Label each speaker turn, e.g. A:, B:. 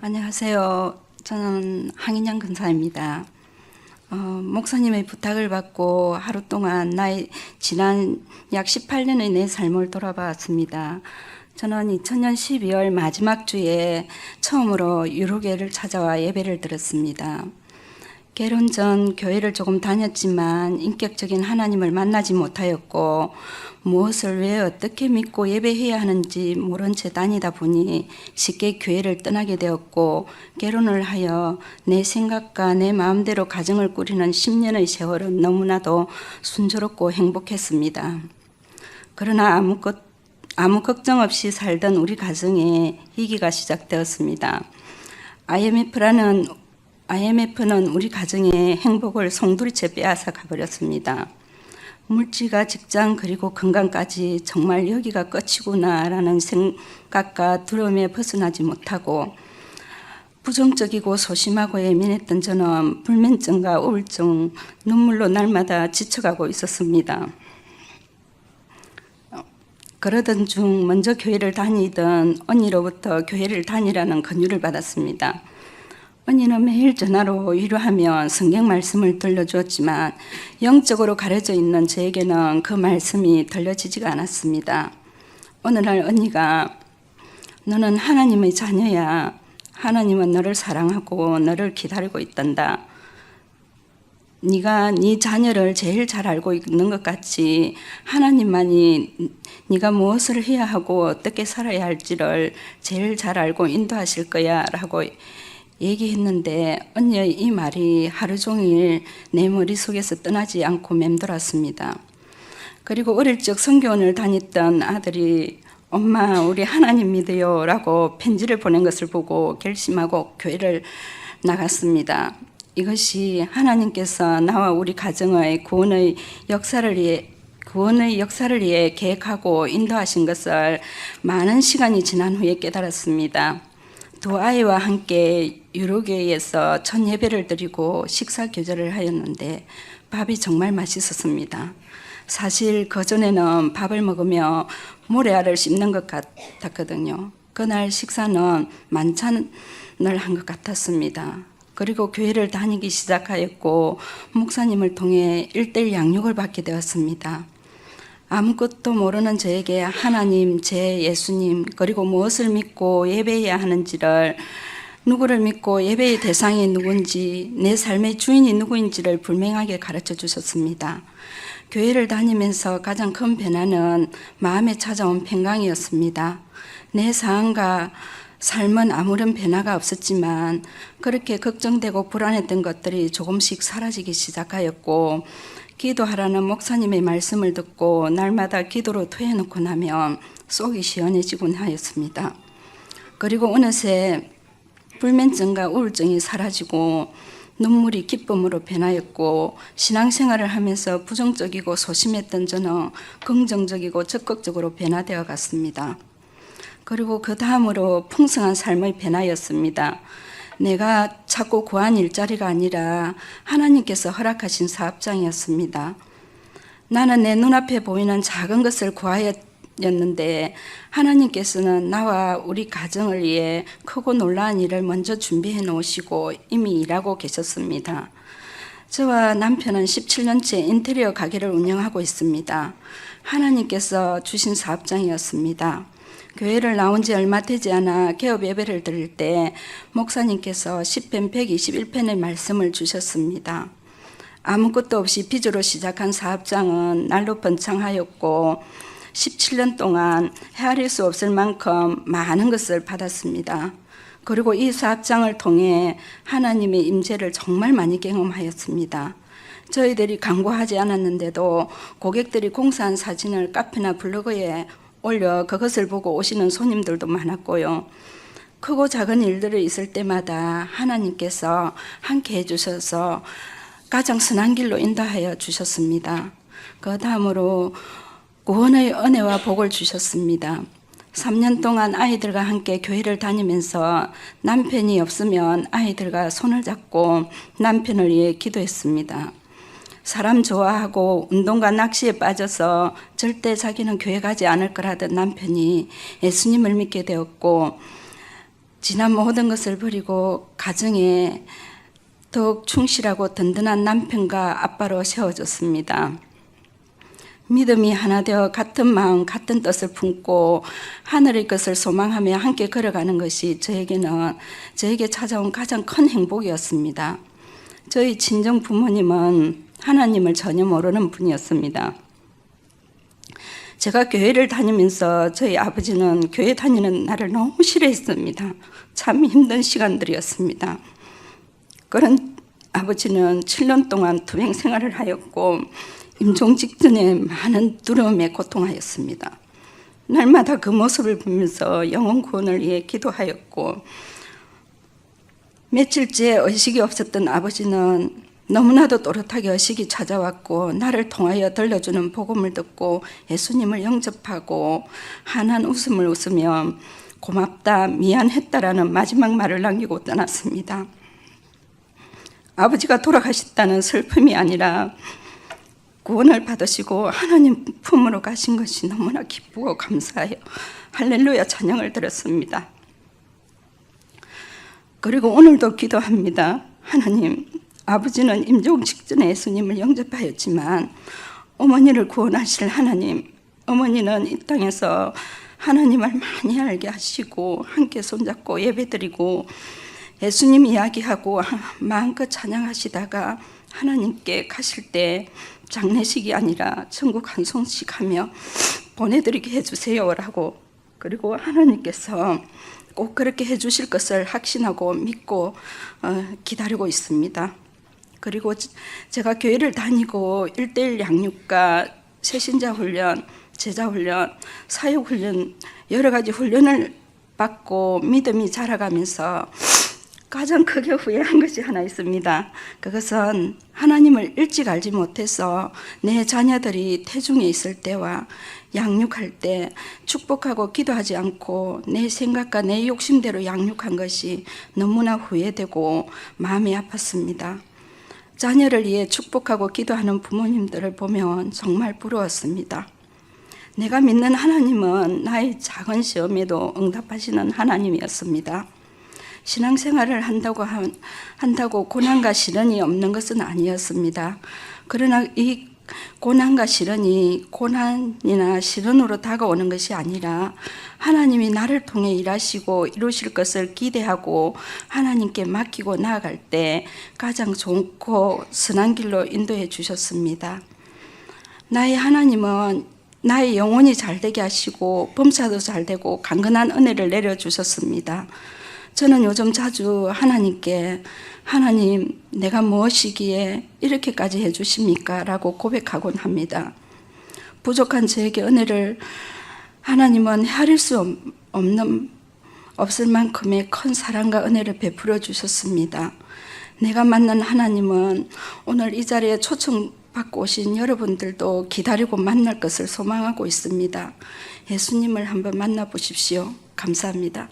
A: 안녕하세요. 저는 황인양 근사입니다. 목사님의 부탁을 받고 하루 동안 지난 약 18년의 내 삶을 돌아봤습니다. 저는 2000년 12월 마지막 주에 처음으로 유로교회를 찾아와 예배를 드렸습니다. 결혼 전 교회를 조금 다녔지만 인격적인 하나님을 만나지 못하였고 무엇을 왜 어떻게 믿고 예배해야 하는지 모른 채 다니다 보니 쉽게 교회를 떠나게 되었고 결혼을 하여 내 생각과 내 마음대로 가정을 꾸리는 10년의 세월은 너무나도 순조롭고 행복했습니다. 그러나 아무 걱정 없이 살던 우리 가정에 위기가 시작되었습니다. IMF는 우리 가정의 행복을 송두리째 빼앗아 가버렸습니다. 물질과 직장 그리고 건강까지 정말 여기가 끝이구나라는 생각과 두려움에 벗어나지 못하고 부정적이고 소심하고 예민했던 저는 불면증과 우울증, 눈물로 날마다 지쳐가고 있었습니다. 그러던 중 먼저 교회를 다니던 언니로부터 교회를 다니라는 권유를 받았습니다. 언니는 매일 전화로 위로하며 성경 말씀을 들려주었지만 영적으로 가려져 있는 저에게는 그 말씀이 들려지지가 않았습니다. 어느 날 언니가 너는 하나님의 자녀야. 하나님은 너를 사랑하고 너를 기다리고 있단다. 네가 네 자녀를 제일 잘 알고 있는 것 같이 하나님만이 네가 무엇을 해야 하고 어떻게 살아야 할지를 제일 잘 알고 인도하실 거야 라고 얘기했는데 언니의 이 말이 하루 종일 내 머릿속에서 떠나지 않고 맴돌았습니다. 그리고 어릴 적 성교원을 다녔던 아들이 엄마 우리 하나님 믿어요 라고 편지를 보낸 것을 보고 결심하고 교회를 나갔습니다. 이것이 하나님께서 나와 우리 가정의 구원의 역사를 위해 계획하고 인도하신 것을 많은 시간이 지난 후에 깨달았습니다. 두 아이와 함께 유로교회에서 첫 예배를 드리고 식사 교제를 하였는데 밥이 정말 맛있었습니다. 사실 그전에는 밥을 먹으며 모래알을 씹는 것 같았거든요. 그날 식사는 만찬을 한 것 같았습니다. 그리고 교회를 다니기 시작하였고 목사님을 통해 1:1 양육을 받게 되었습니다. 아무것도 모르는 저에게 하나님, 제 예수님, 그리고 무엇을 믿고 예배해야 하는지를, 누구를 믿고 예배의 대상이 누군지, 내 삶의 주인이 누구인지를 분명하게 가르쳐 주셨습니다. 교회를 다니면서 가장 큰 변화는 마음에 찾아온 평강이었습니다. 내 상황과 삶은 아무런 변화가 없었지만 그렇게 걱정되고 불안했던 것들이 조금씩 사라지기 시작하였고 기도하라는 목사님의 말씀을 듣고 날마다 기도로 토해놓고 나면 속이 시원해지곤 하였습니다. 그리고 어느새 불면증과 우울증이 사라지고 눈물이 기쁨으로 변하였고 신앙생활을 하면서 부정적이고 소심했던 저는 긍정적이고 적극적으로 변화되어 갔습니다. 그리고 그 다음으로 풍성한 삶의 변화였습니다. 내가 찾고 구한 일자리가 아니라 하나님께서 허락하신 사업장이었습니다. 나는 내 눈앞에 보이는 작은 것을 구하였는데 하나님께서는 나와 우리 가정을 위해 크고 놀라운 일을 먼저 준비해 놓으시고 이미 일하고 계셨습니다. 저와 남편은 17년째 인테리어 가게를 운영하고 있습니다. 하나님께서 주신 사업장이었습니다. 교회를 나온 지 얼마 되지 않아 개업 예배를 드릴 때 목사님께서 10편 121편의 말씀을 주셨습니다. 아무것도 없이 빚으로 시작한 사업장은 날로 번창하였고 17년 동안 헤아릴 수 없을 만큼 많은 것을 받았습니다. 그리고 이 사업장을 통해 하나님의 임재를 정말 많이 경험하였습니다. 저희들이 광고하지 않았는데도 고객들이 공사한 사진을 카페나 블로그에 올려 그것을 보고 오시는 손님들도 많았고요. 크고 작은 일들이 있을 때마다 하나님께서 함께 해주셔서 가장 선한 길로 인도하여 주셨습니다. 그 다음으로 구원의 은혜와 복을 주셨습니다. 3년 동안 아이들과 함께 교회를 다니면서 남편이 없으면 아이들과 손을 잡고 남편을 위해 기도했습니다. 사람 좋아하고 운동과 낚시에 빠져서 절대 자기는 교회 가지 않을 거라던 남편이 예수님을 믿게 되었고 지난 모든 것을 버리고 가정에 더욱 충실하고 든든한 남편과 아빠로 세워졌습니다. 믿음이 하나 되어 같은 마음, 같은 뜻을 품고 하늘의 것을 소망하며 함께 걸어가는 것이 저에게 찾아온 가장 큰 행복이었습니다. 저희 친정 부모님은 하나님을 전혀 모르는 분이었습니다. 제가 교회를 다니면서 저희 아버지는 교회 다니는 날을 너무 싫어했습니다. 참 힘든 시간들이었습니다. 그런 아버지는 7년 동안 투병 생활을 하였고 임종 직전에 많은 두려움에 고통하였습니다. 날마다 그 모습을 보면서 영혼 구원을 위해 기도하였고, 며칠째 의식이 없었던 아버지는 너무나도 또렷하게 의식이 찾아왔고 나를 통하여 들려주는 복음을 듣고 예수님을 영접하고 환한 웃음을 웃으며 고맙다, 미안했다라는 마지막 말을 남기고 떠났습니다. 아버지가 돌아가셨다는 슬픔이 아니라 구원을 받으시고 하나님 품으로 가신 것이 너무나 기쁘고 감사해요. 할렐루야 찬양을 드렸습니다. 그리고 오늘도 기도합니다. 하나님, 아버지는 임종 직전에 예수님을 영접하였지만 어머니를 구원하실 하나님, 어머니는 이 땅에서 하나님을 많이 알게 하시고 함께 손잡고 예배드리고 예수님 이야기하고 마음껏 찬양하시다가 하나님께 가실 때 장례식이 아니라 천국 한 손씩 하며 보내드리게 해주세요라고, 그리고 하나님께서 꼭 그렇게 해주실 것을 확신하고 믿고 기다리고 있습니다. 그리고 제가 교회를 다니고 1:1 양육과 새신자 훈련, 제자 훈련, 사역 훈련 여러 가지 훈련을 받고 믿음이 자라가면서 가장 크게 후회한 것이 하나 있습니다. 그것은 하나님을 일찍 알지 못해서 내 자녀들이 태중에 있을 때와 양육할 때 축복하고 기도하지 않고 내 생각과 내 욕심대로 양육한 것이 너무나 후회되고 마음이 아팠습니다. 자녀를 위해 축복하고 기도하는 부모님들을 보면 정말 부러웠습니다. 내가 믿는 하나님은 나의 작은 시험에도 응답하시는 하나님이었습니다. 신앙생활을 한다고 고난과 시련이 없는 것은 아니었습니다. 그러나 이 고난과 시련이 고난이나 시련으로 다가오는 것이 아니라 하나님이 나를 통해 일하시고 이루실 것을 기대하고 하나님께 맡기고 나아갈 때 가장 좋고 선한 길로 인도해 주셨습니다. 나의 하나님은 나의 영혼이 잘되게 하시고 범사도 잘되고 강건한 은혜를 내려주셨습니다. 저는 요즘 자주 하나님께 하나님, 내가 무엇이기에 이렇게까지 해주십니까? 라고 고백하곤 합니다. 부족한 저에게 은혜를 하나님은 헤아릴 수 없을 만큼의 큰 사랑과 은혜를 베풀어 주셨습니다. 내가 만난 하나님은 오늘 이 자리에 초청받고 오신 여러분들도 기다리고 만날 것을 소망하고 있습니다. 예수님을 한번 만나보십시오. 감사합니다.